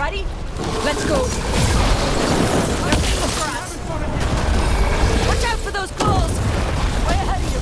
Ready? Let's go. Watch out for those claws. Way ahead of you.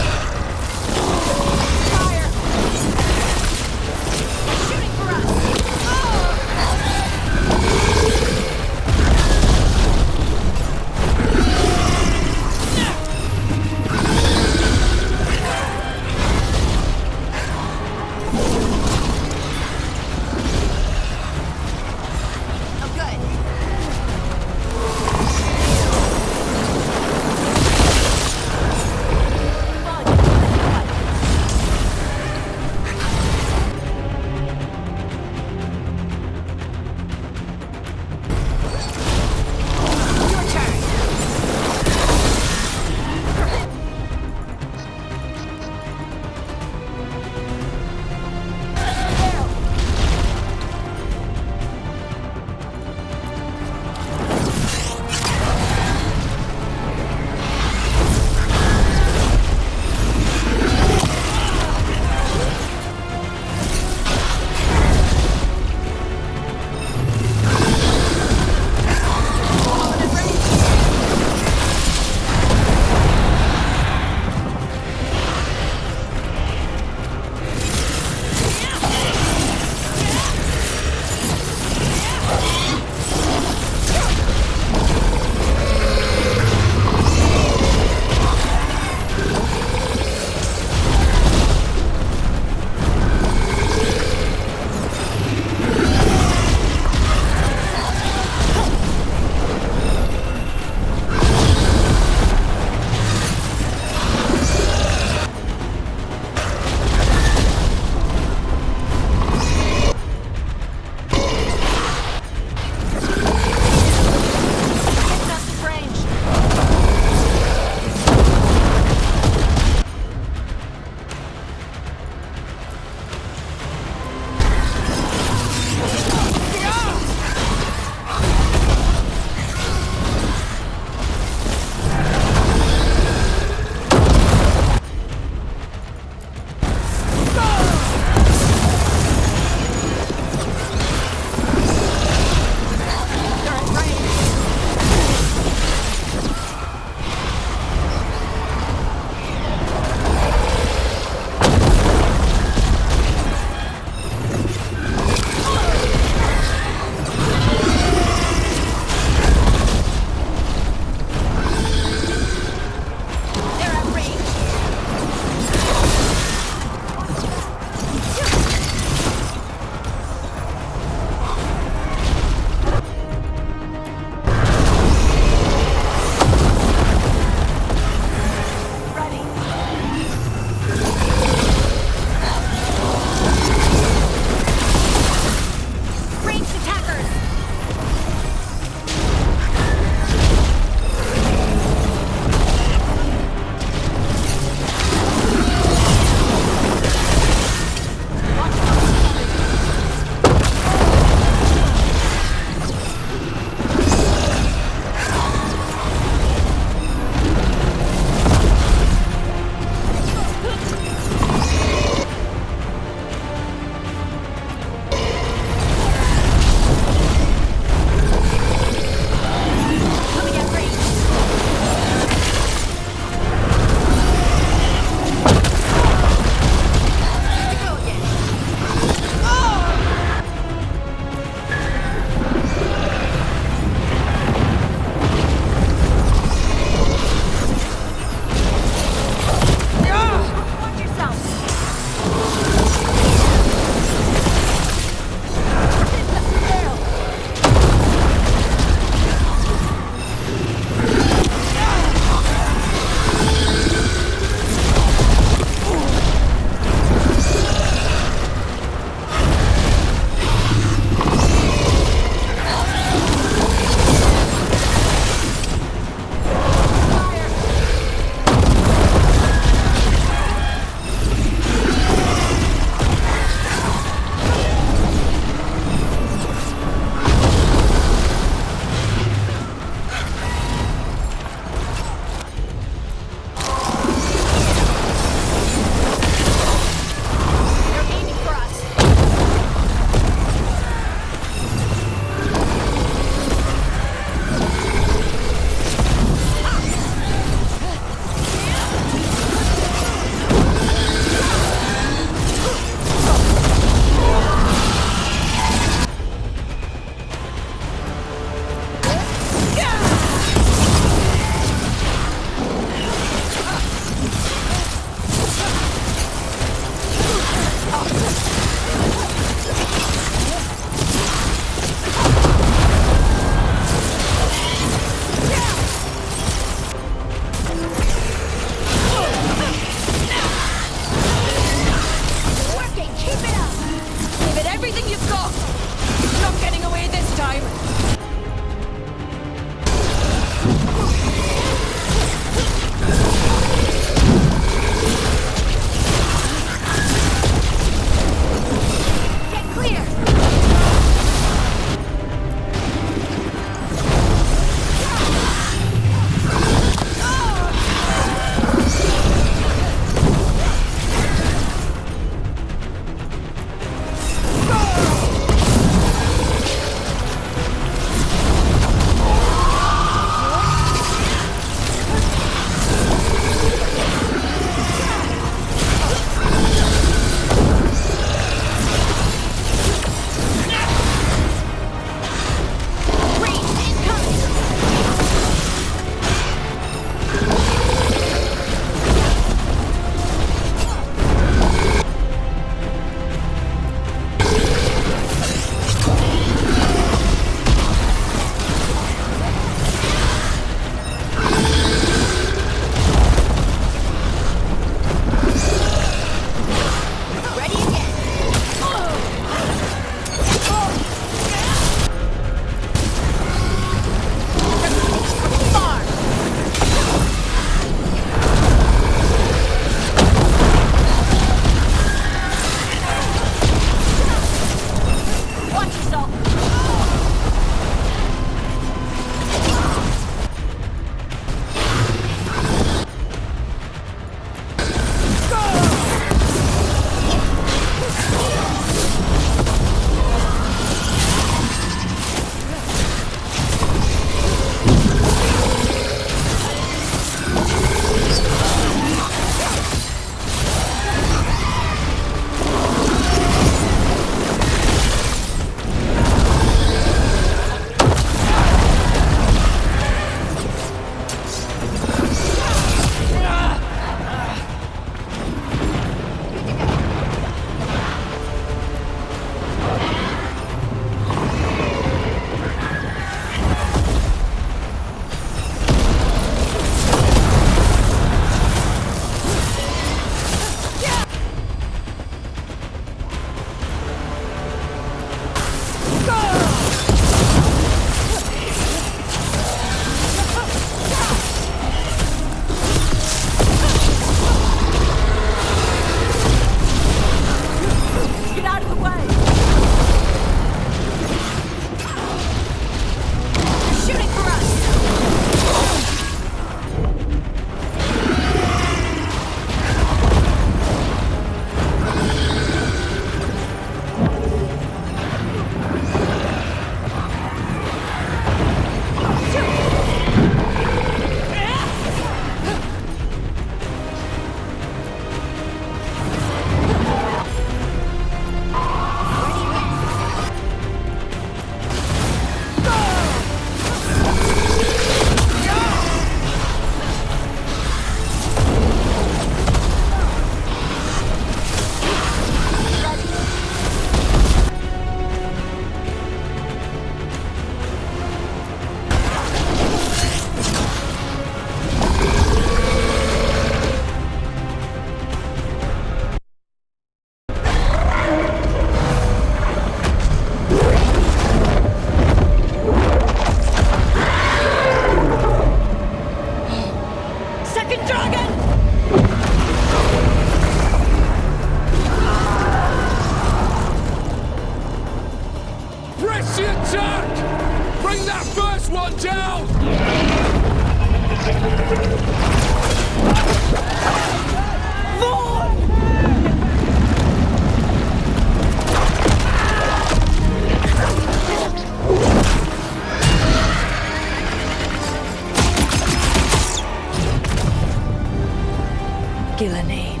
Gillanine.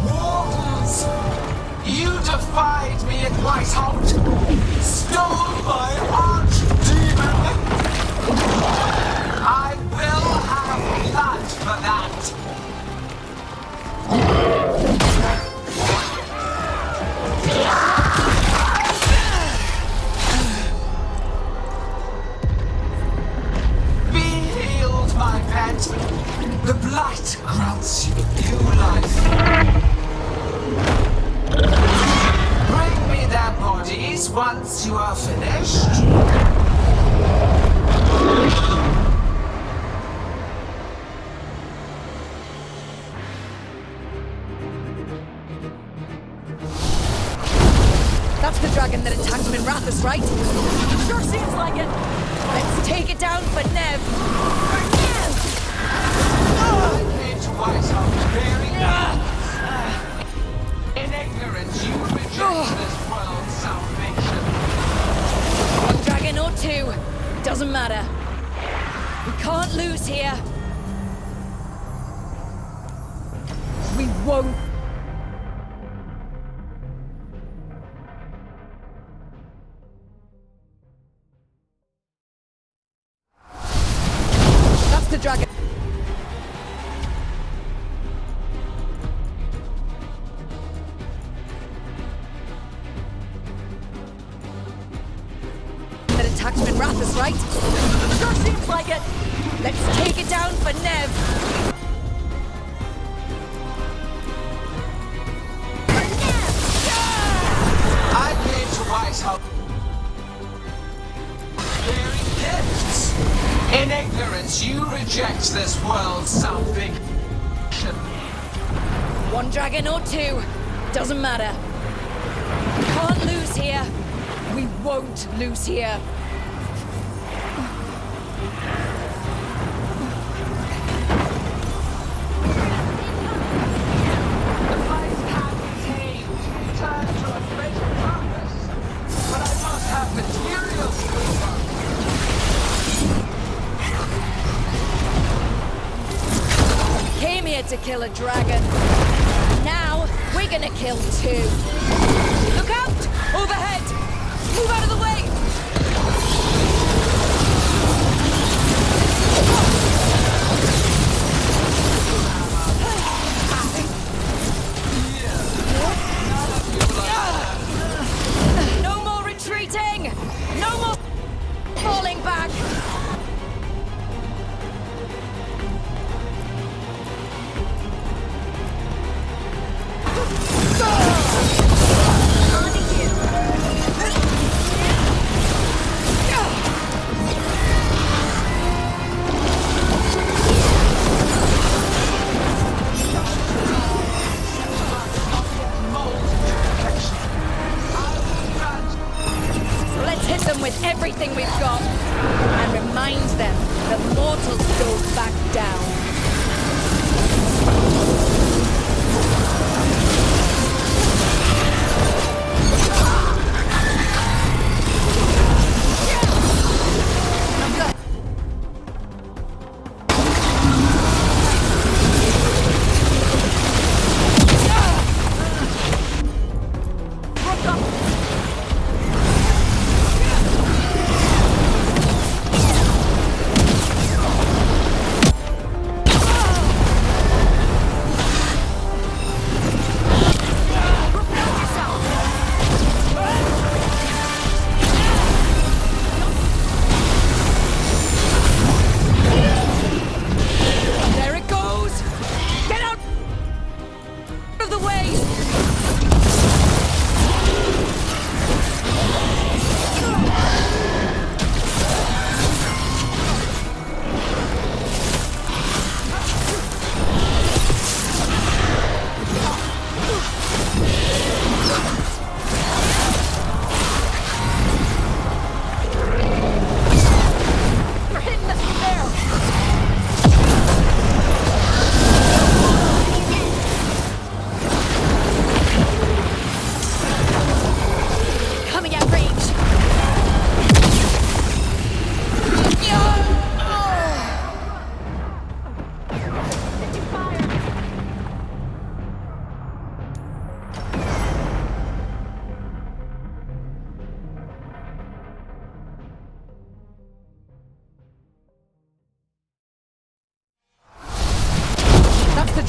Mortals! You defied me at Whitehout! Stole my archdemon! I will have blood for that! Be healed, my pet! The blight grants you new life. Bring me their bodies once you are finished. That's the dragon that attacked him in Rathus, right? Sure seems like it. Let's take it down for Nev. I came to Whitehout bearing in ignorance you reject this world's salvation. One dragon or two, doesn't matter. We can't lose here. We won't. That's the dragon. That attacked him in Rathus, right? Sure seems like it. Let's take it down for Nev. For Nev! I came to Whitehout bearing gifts. In ignorance you reject this world's salvation. One dragon or two, doesn't matter. We can't lose here. We won't lose here. The fight can be tamed, turned to a greater purpose, but I must have materials to work. Came here to kill a dragon. Now we're gonna kill two. Look out! Overhead! Move out of the way! No more retreating! No more falling back!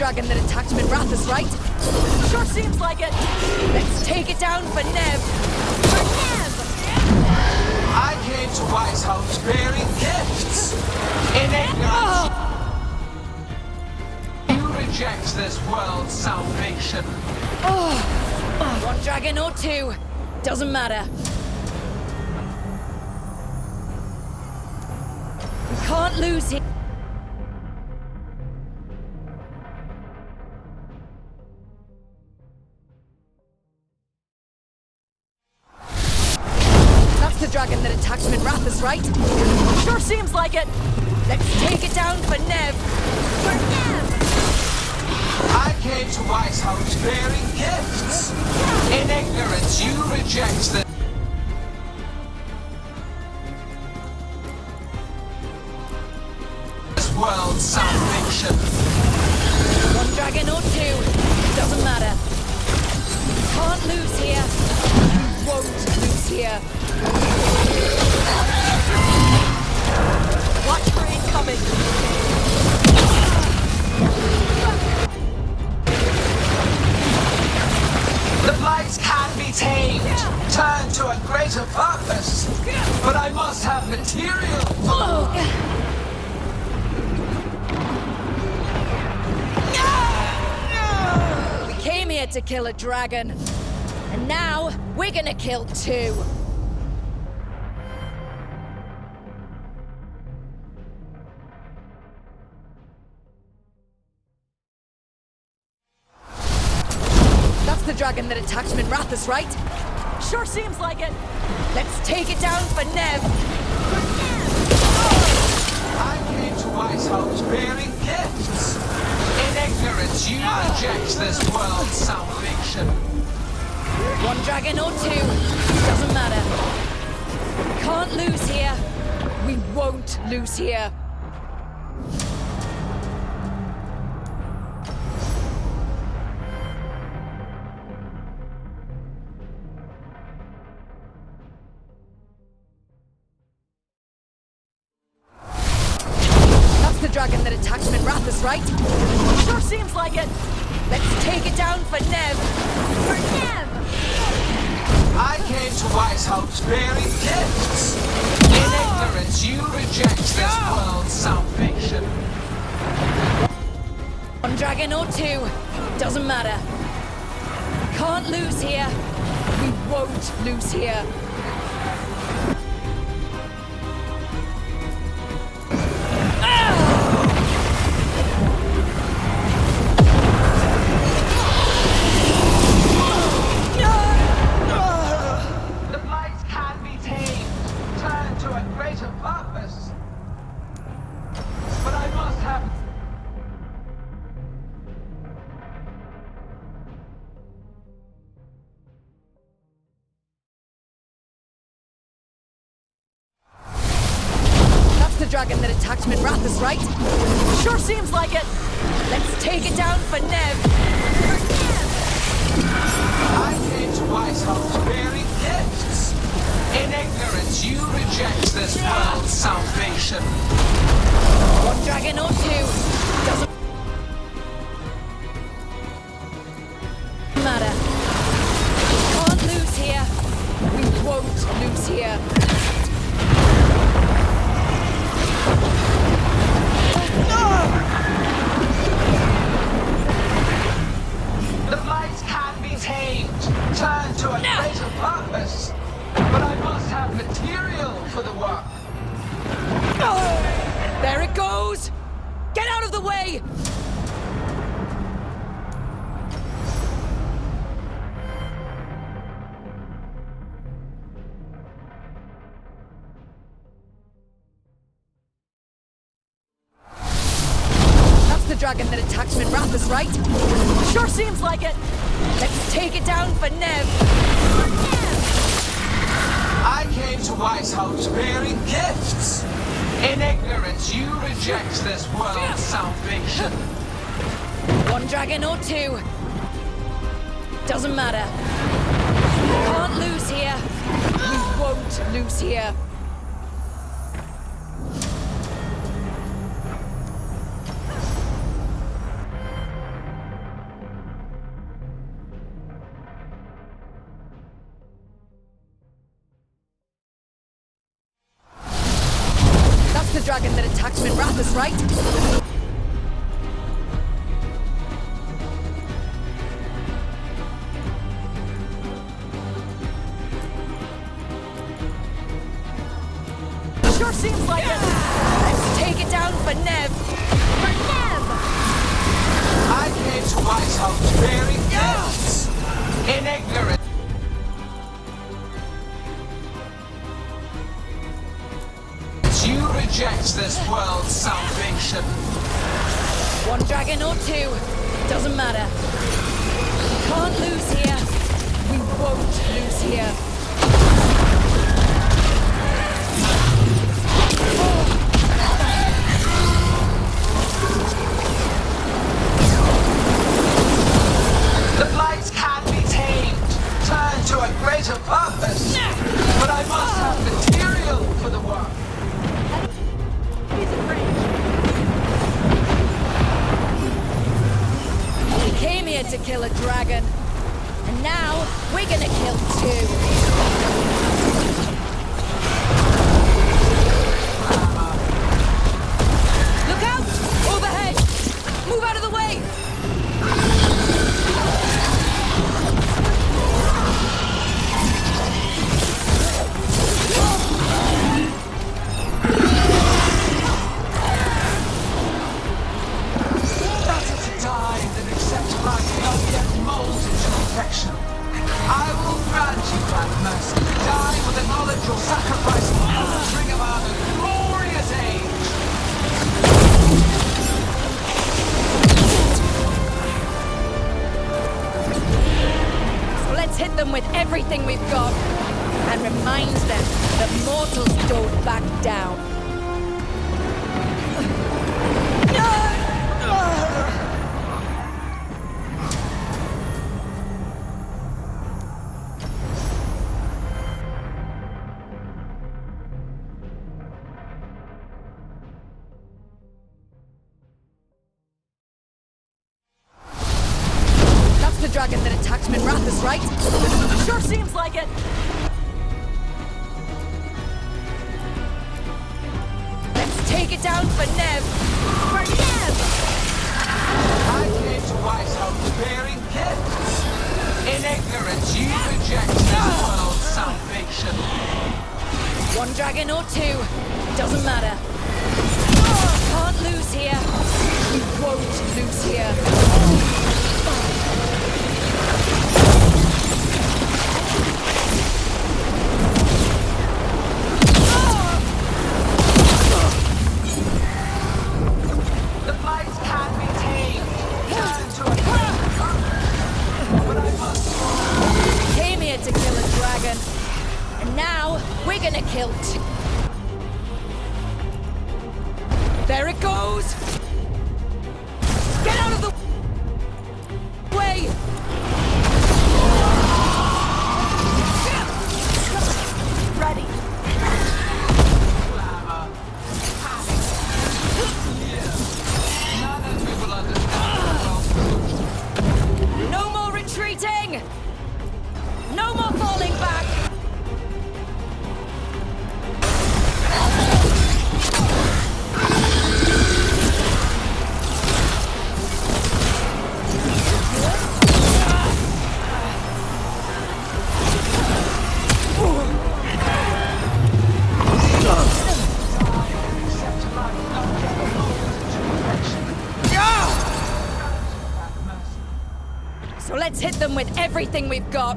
dragon that attacked him in Rathus, right? Sure seems like it. Let's take it down for Nev. For Nev! I came to Wise House bearing gifts. In ignorance, you reject this world's salvation. One dragon or two, doesn't matter. We can't lose here. That's the dragon that attacked him in Rathus, right? Sure seems like it. Let's take it down for Nev. For Nev! I came to Wise House bearing gifts. In ignorance, you reject this world's salvation. One dragon or two, doesn't matter. Can't lose here. Won't lose here. Watch for incoming. The blights can be tamed, turned to a greater purpose. But I must have material. We came here to kill a dragon. And now, we're gonna kill two. That's the dragon that attacked him in Rathus, right? Sure seems like it. Let's take it down for Nev. For Nev! I came to Wise House bearing gifts. In ignorance, you reject this world's salvation. One dragon or two, doesn't matter. Can't lose here. We won't lose here. That's the dragon that attacked him in Rathus, right? Sure seems like it. Let's take it down for Nev. For Nev! I came to Wise House bearing gifts. In ignorance, you reject this world's salvation. One dragon or two, doesn't matter. Can't lose here. We won't lose here. The blights can be tamed, turned to a greater purpose. But I must have... That's the dragon that attacked him in Rathus, right? Sure seems like it. Let's take it down for Nev. For Nev! I came to Wise House bearing gifts. In ignorance, you reject this world's salvation. One dragon or two, doesn't matter. Can't lose here. We won't lose here. The blights can be tamed, turned to a greater purpose. But I must have material for the work. There it goes! Get out of the way! That's the dragon that attacked him in Rathus, right? Sure seems like it. Let's take it down for Nev. For Nev! I came to Wise House bearing gifts. In ignorance, you reject this world's salvation. One dragon or two, doesn't matter. Can't lose here. We won't lose here. Wrath, right? Sure seems like it. Let's take it down for Nev. For Nev! I came to Whitehouse bearing gifts in ignorance. You reject this world's salvation. One dragon or two, doesn't matter. We can't lose here. We won't lose here. The blights can be tamed, turned to a greater purpose. But I must have material for the work. We came here to kill a dragon, and now we're gonna kill two. Look out! Overhead! Move out of the way! Better to die than accept my not yet molded to perfection. I will grant you that mercy. Die with the knowledge your sacrifice will bring about a glorious age. So let's hit them with everything we've got, and remind them that mortals don't back down. That's the dragon that attacked Minrathus, right? Sure seems like it. Let's take it down for Nev. For Nev! I came to Whitehouse bearing gifts. In ignorance, you reject this world's salvation. One dragon or two, doesn't matter. Can't lose here. We won't lose here. The blights can be tamed, turned to a greater purpose. But I must. We came here to kill a dragon, and now we're gonna kill two. There it goes! Get out of the way! Ready. Glamour. None of you will understand the world's No more retreating! No more falling back! So let's hit them with everything we've got.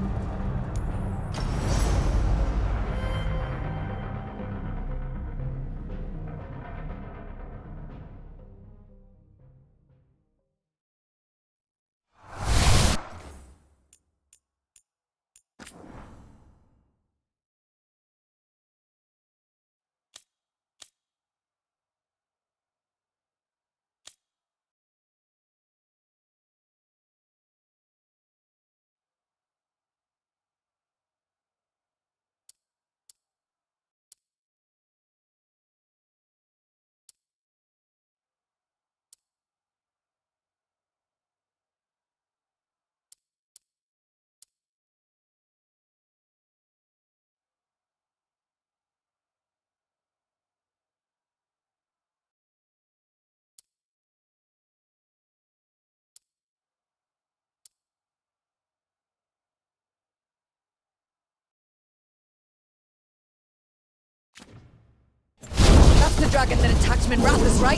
That's the dragon that attacked Minrathous, right?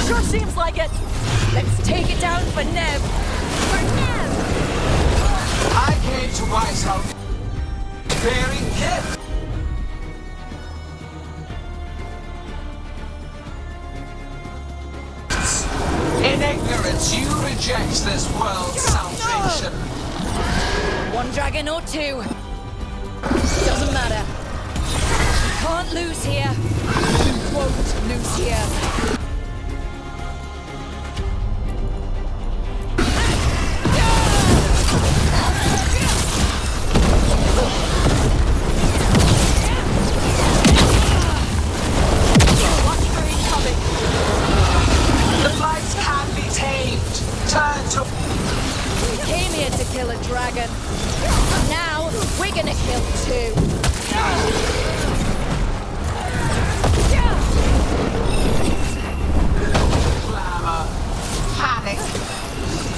Sure seems like it. Let's take it down for Nev. For Nev! I came to Wise House bearing gifts. In ignorance, you reject this world's salvation. One dragon or two. Doesn't matter. You can't lose here. You won't lose here. Kill a dragon. Now we're gonna kill two. Glamour, panic,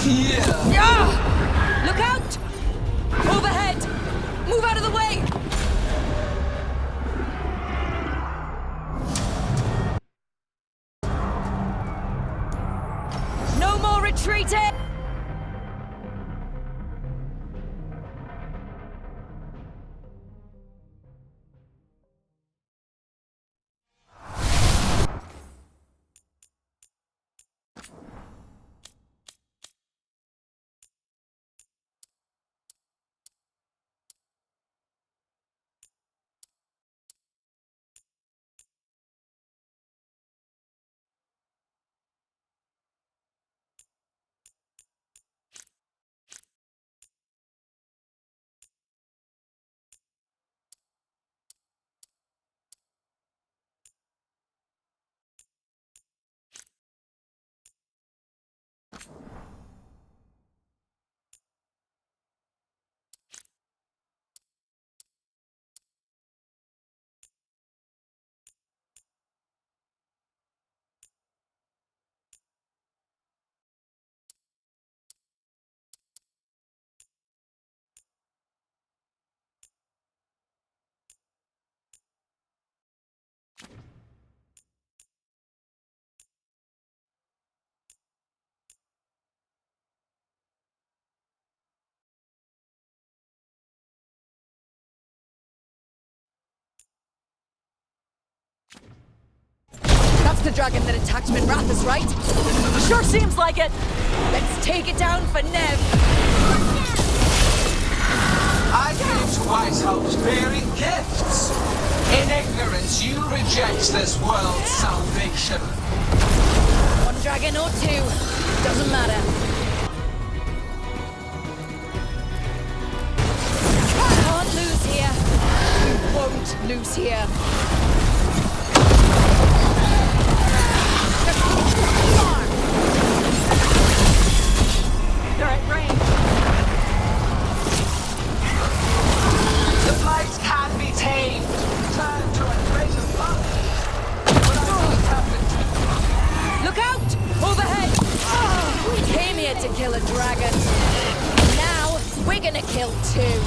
fear. Look out! Overhead! Move out of the way! No more retreating! That's the dragon that attacked Minrathous, right? Sure seems like it. Let's take it down for Nev. I came to Wise House bearing gifts. In ignorance, you reject this world's salvation. One dragon or two, doesn't matter. Can't lose here. You won't lose here. They're at range. The blight can be tamed. Turn to a greater love. But I won't happen. Look out! Overhead! We came here to kill a dragon. Now we're gonna kill two.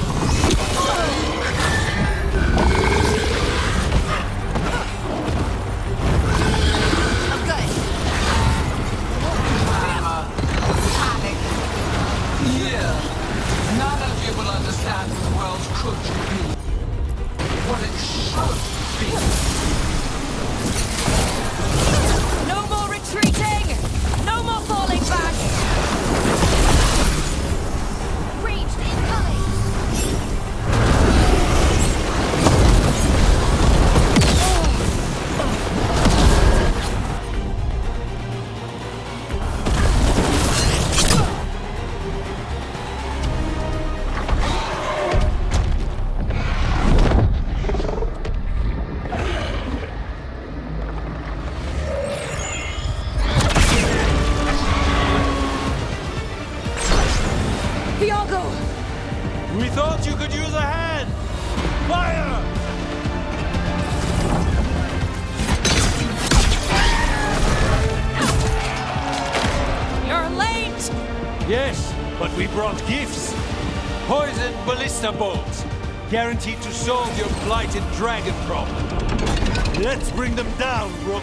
None of you will understand what the world could be. What it should be. No more retreating! No more falling back! Ranged incoming! We thought you could use a hand! Fire! You're late! Yes, but we brought gifts. Poison ballista bolts. guaranteed to solve your blighted dragon problem. Let's bring them down, Rook.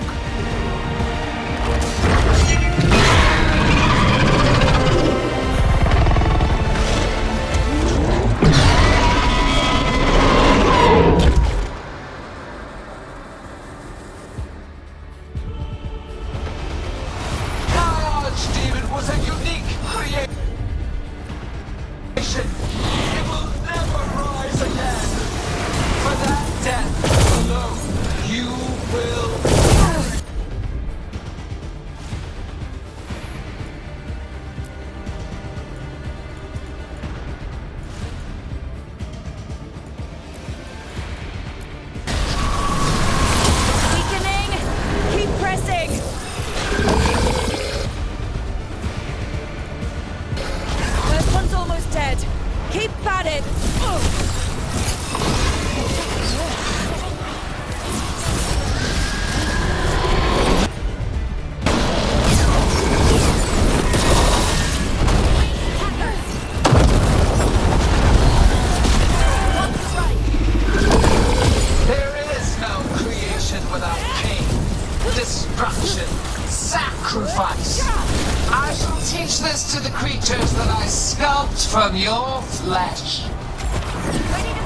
From your flesh. Ready to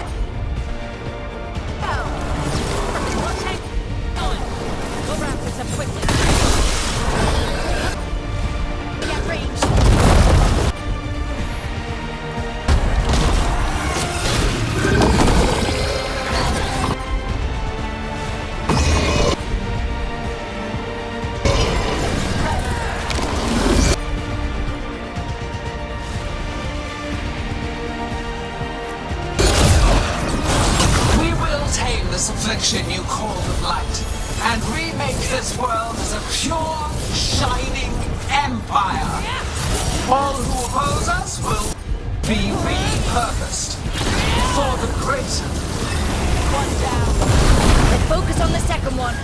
go. We'll take on. We'll wrap this up quickly. Get range. Affliction you call the blight, and remake this world as a pure, shining empire. All who oppose us will be repurposed for the greater. One down. Let's focus on the second one.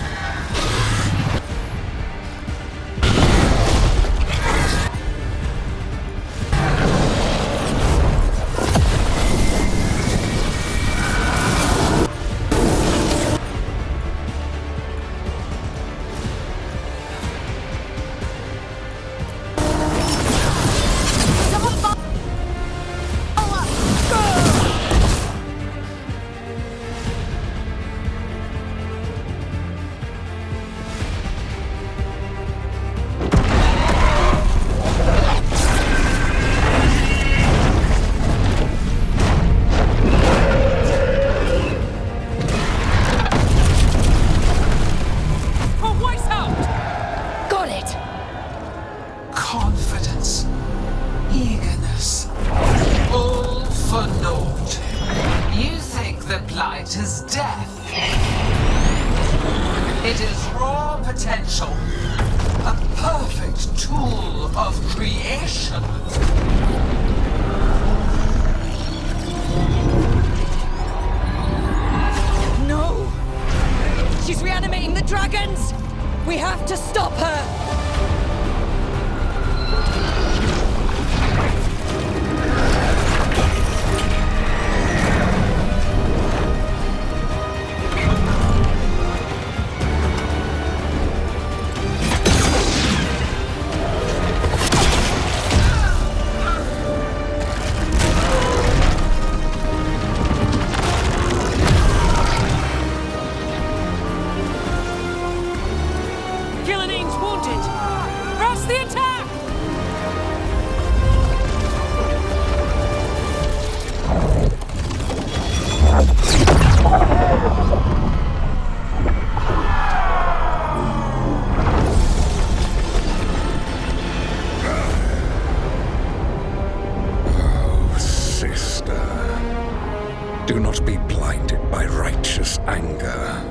Do not be blinded by righteous anger.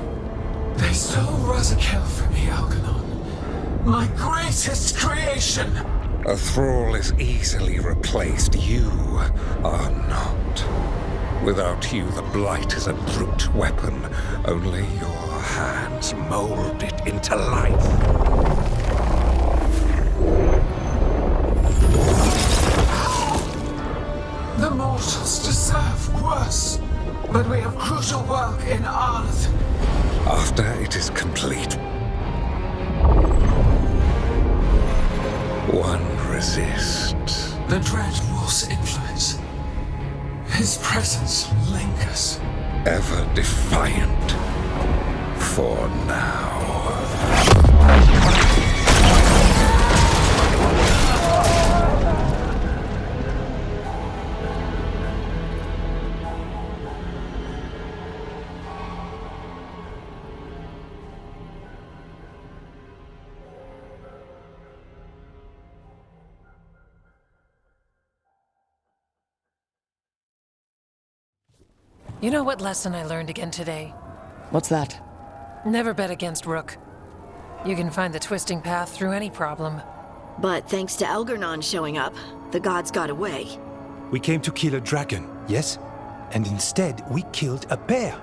They stole Rosakill from me, Algernon. My greatest creation! A thrall is easily replaced. You are not. Without you, the blight is a brute weapon. Only your hands mold it into life. The mortals deserve worse. But we have crucial work in Arth. After it is complete, one resists. The Dread Wolf's influence. His presence lingers. Ever defiant. For now. You know what lesson I learned again today? What's that? Never bet against Rook. You can find the twisting path through any problem. But thanks to Elgarnon showing up, the gods got away. We came to kill a dragon, yes? And instead, we killed a bear.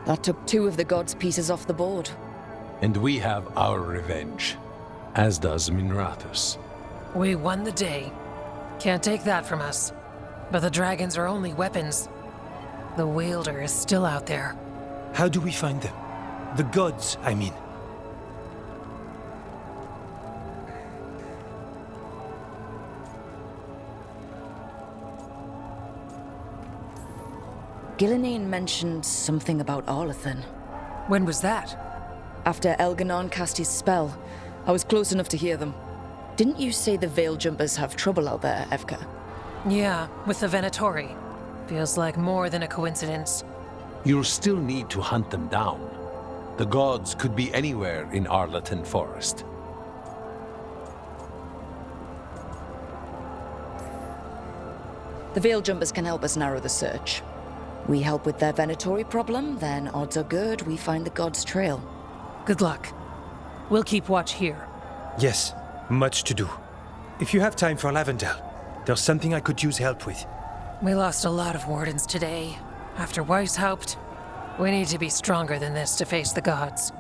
That took 2 of the gods' pieces off the board. And we have our revenge, as does Minrathus. We won the day. Can't take that from us. But the dragons are only weapons. The wielder is still out there. How do we find them? The gods, I mean. Gillenane mentioned something about Arlathan. When was that? After Elgarnon cast his spell, I was close enough to hear them. Didn't you say the Veil Jumpers have trouble out there, Evka? Yeah, with the Venatori. Feels like more than a coincidence. You'll still need to hunt them down. The gods could be anywhere in Arlathan Forest. The Veil Jumpers can help us narrow the search. We help with their Venatori problem, then odds are good we find the gods' trail. Good luck. We'll keep watch here. Yes, much to do. If you have time for Lavendel, there's something I could use help with. We lost a lot of wardens today. After Weishaupt, we need to be stronger than this to face the gods.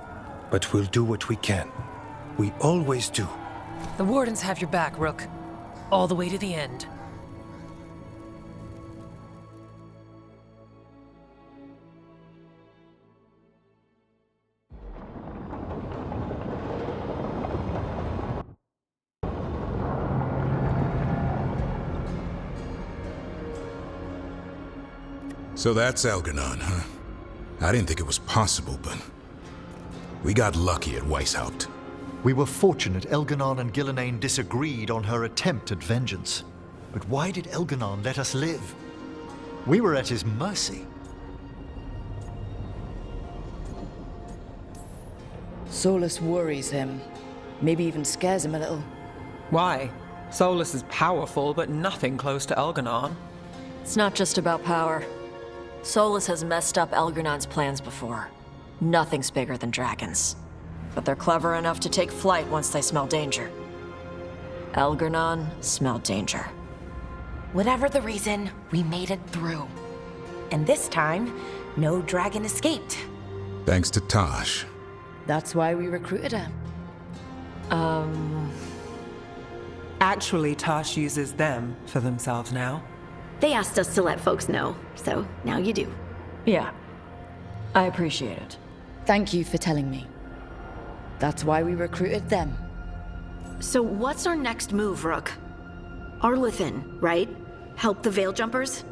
But we'll do what we can. We always do. The wardens have your back, Rook. All the way to the end. So that's Elgarnon, huh? I didn't think it was possible, but we got lucky at Weishaupt. We were fortunate Elgarnon and Gillenane disagreed on her attempt at vengeance. But why did Elgarnon let us live? We were at his mercy. Solus worries him. Maybe even scares him a little. Why? Solus is powerful, but nothing close to Elgarnon. It's not just about power. Solus has messed up Elgarnon's plans before. Nothing's bigger than dragons. But they're clever enough to take flight once they smell danger. Elgarnon smelled danger. Whatever the reason, we made it through. And this time, no dragon escaped. Thanks to Tosh. That's why we recruited her. Actually, Tosh uses them for themselves now. They asked us to let folks know, so now you do. Yeah. I appreciate it. Thank you for telling me. That's why we recruited them. So what's our next move, Rook? Arlathan, right? Help the Veil Jumpers?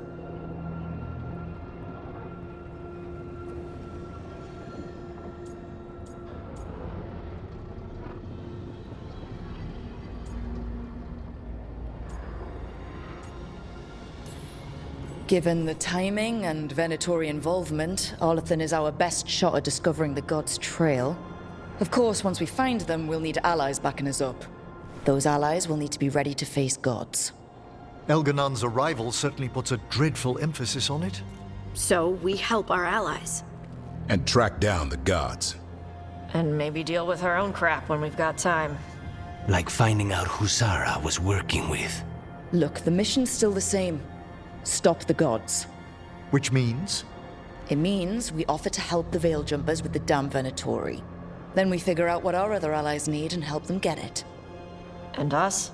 Given the timing and Venatori involvement, Arlathan is our best shot at discovering the gods' trail. Of course, once we find them, we'll need allies backing us up. Those allies will need to be ready to face gods. Elgarnon's arrival certainly puts a dreadful emphasis on it. So we help our allies. And track down the gods. And maybe deal with our own crap when we've got time. Like finding out who Zara was working with. Look, the mission's still the same. Stop the gods. Which means? It means we offer to help the Veil Jumpers with the damn Venatori. Then we figure out what our other allies need and help them get it. And us?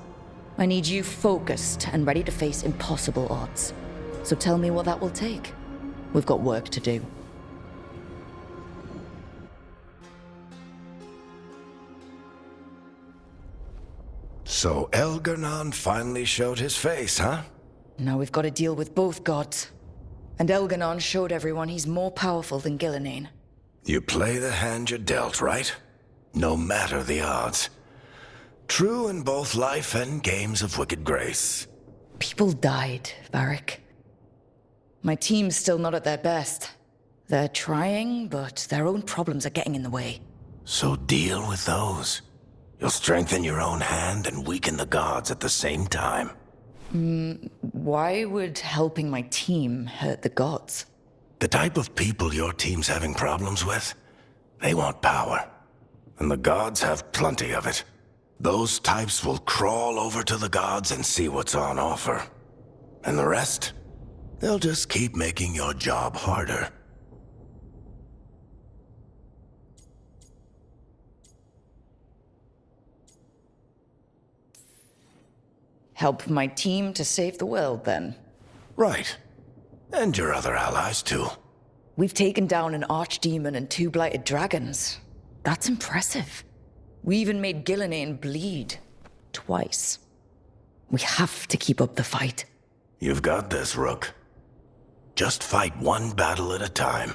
I need you focused and ready to face impossible odds. So tell me what that will take. We've got work to do. So Elgar'nan finally showed his face, huh? Now we've got to deal with both gods. And Elgar'nan showed everyone he's more powerful than Gillenane. You play the hand you're dealt, right? No matter the odds. True in both life and games of wicked grace. People died, Varric. My team's still not at their best. They're trying, but their own problems are getting in the way. So deal with those. You'll strengthen your own hand and weaken the gods at the same time. Why would helping my team hurt the gods? The type of people your team's having problems with, they want power. And the gods have plenty of it. Those types will crawl over to the gods and see what's on offer. And the rest? They'll just keep making your job harder. Help my team to save the world, then? Right. And your other allies, too. We've taken down an archdemon and 2 blighted dragons. That's impressive. We even made Gillenane bleed. Twice. We have to keep up the fight. You've got this, Rook. Just fight one battle at a time.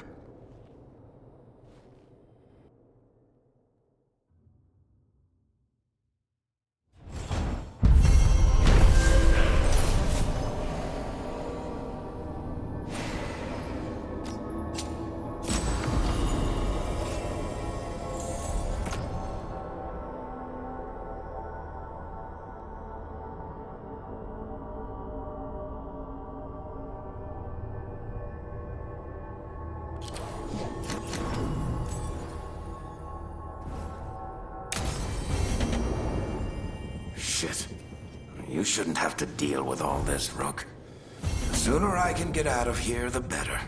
Shit. You shouldn't have to deal with all this, Rook. The sooner I can get out of here, the better.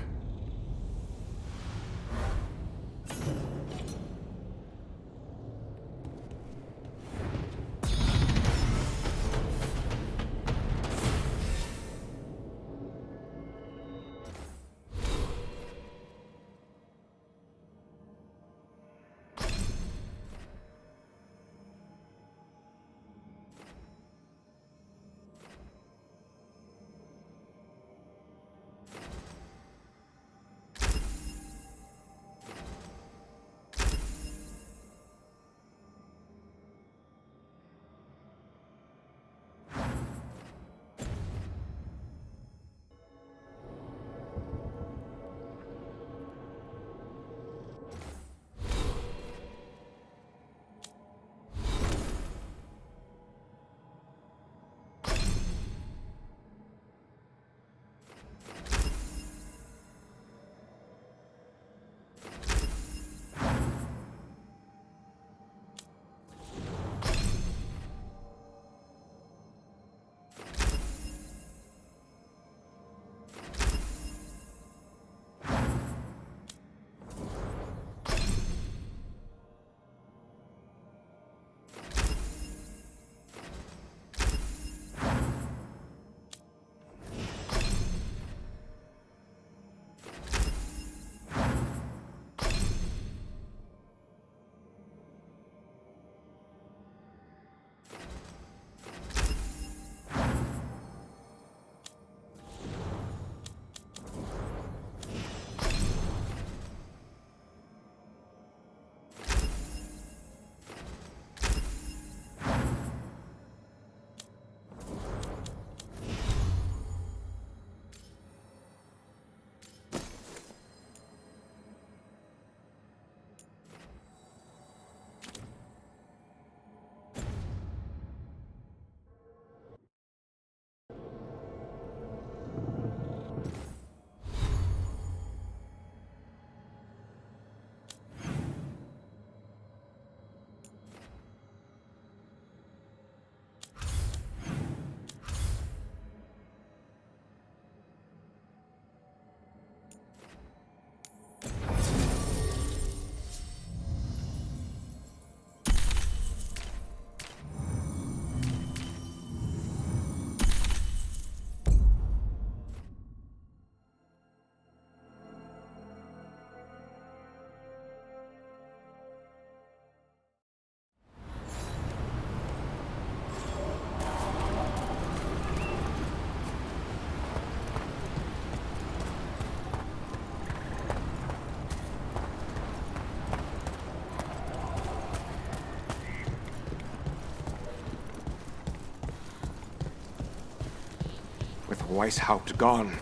With Weishaupt gone,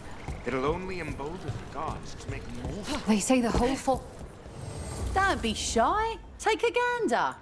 it'll only embolden the gods to make more. They say the whole fo- Don't be shy. Take a gander.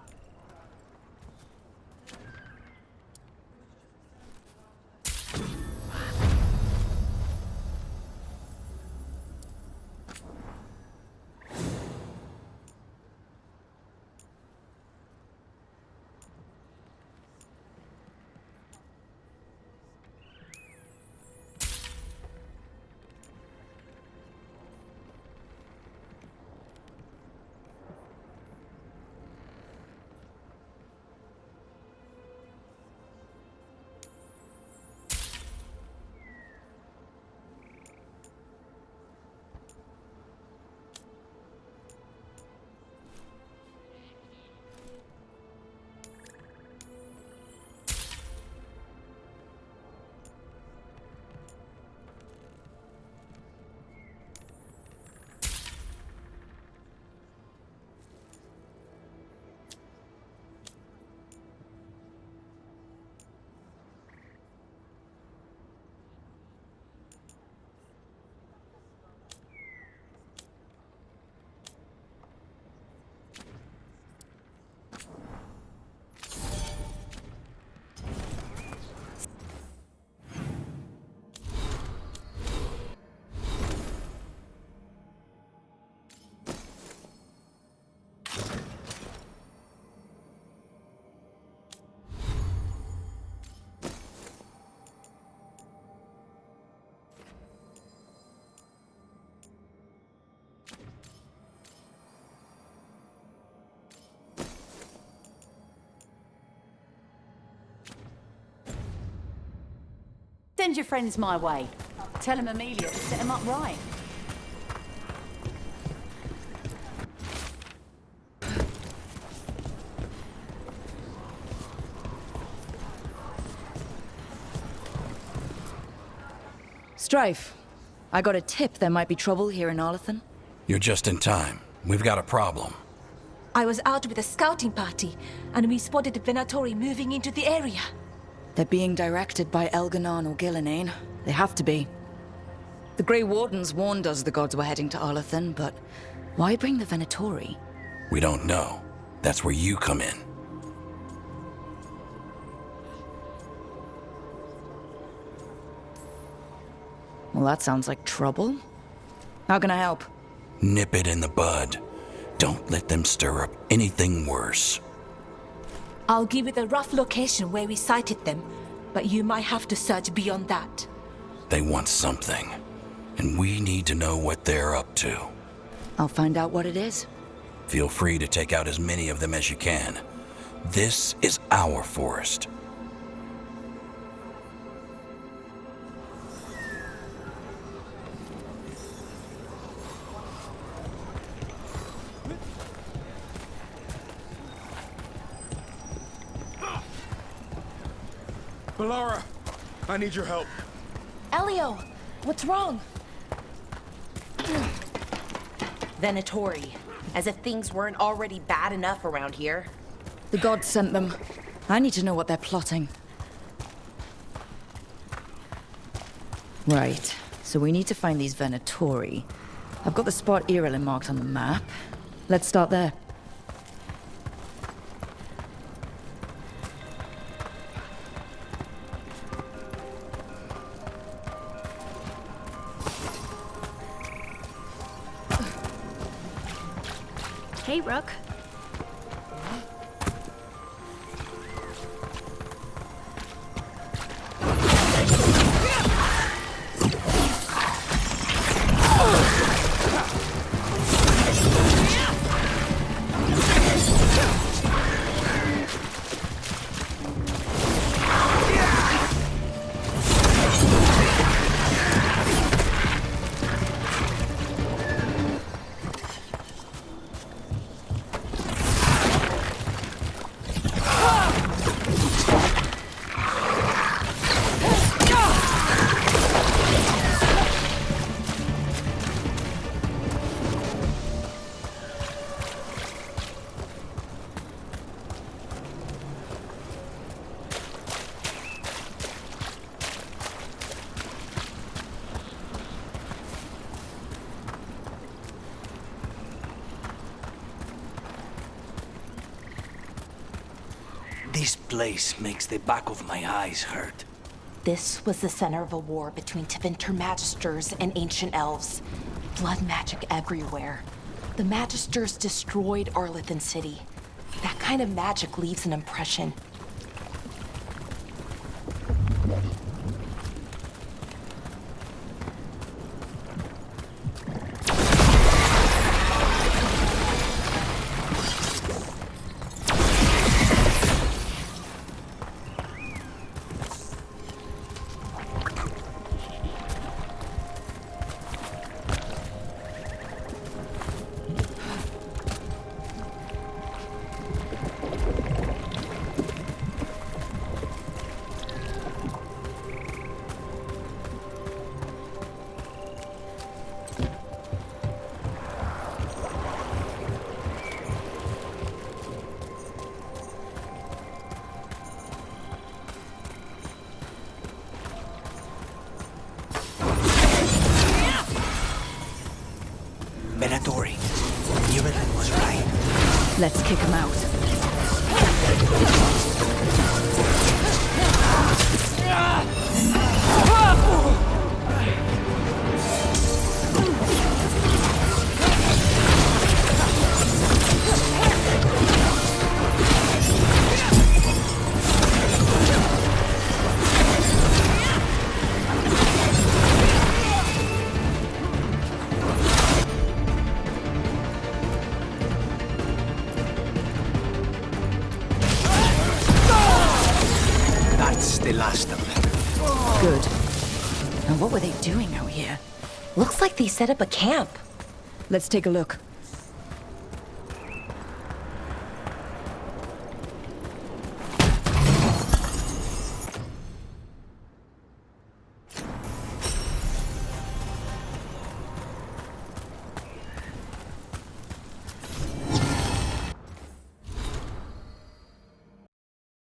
Send your friends my way. Tell them Amelia to set them up right. Strife, I got a tip there might be trouble here in Arlathan. You're just in time. We've got a problem. I was out with a scouting party, and we spotted the Venatori moving into the area. They're being directed by Elganon or Gillenane. They have to be. The Grey Wardens warned us the gods were heading to Arlathan, but why bring the Venatori? We don't know. That's where you come in. Well, that sounds like trouble. How can I help? Nip it in the bud. Don't let them stir up anything worse. I'll give you the rough location where we sighted them, but you might have to search beyond that. They want something, and we need to know what they're up to. I'll find out what it is. Feel free to take out as many of them as you can. This is our forest. Balara, I need your help. Elio, what's wrong? Venatori, as if things weren't already bad enough around here. The gods sent them. I need to know what they're plotting. Right, so we need to find these Venatori. I've got the spot Irelin marked on the map. Let's start there. Hey, Rook. This place makes the back of my eyes hurt. This was the center of a war between Tevinter Magisters and ancient elves. Blood magic everywhere. The Magisters destroyed Arlathan City. That kind of magic leaves an impression. Was right. Let's kick him out. The last of them. Good. And what were they doing out here? Looks like they set up a camp. Let's take a look.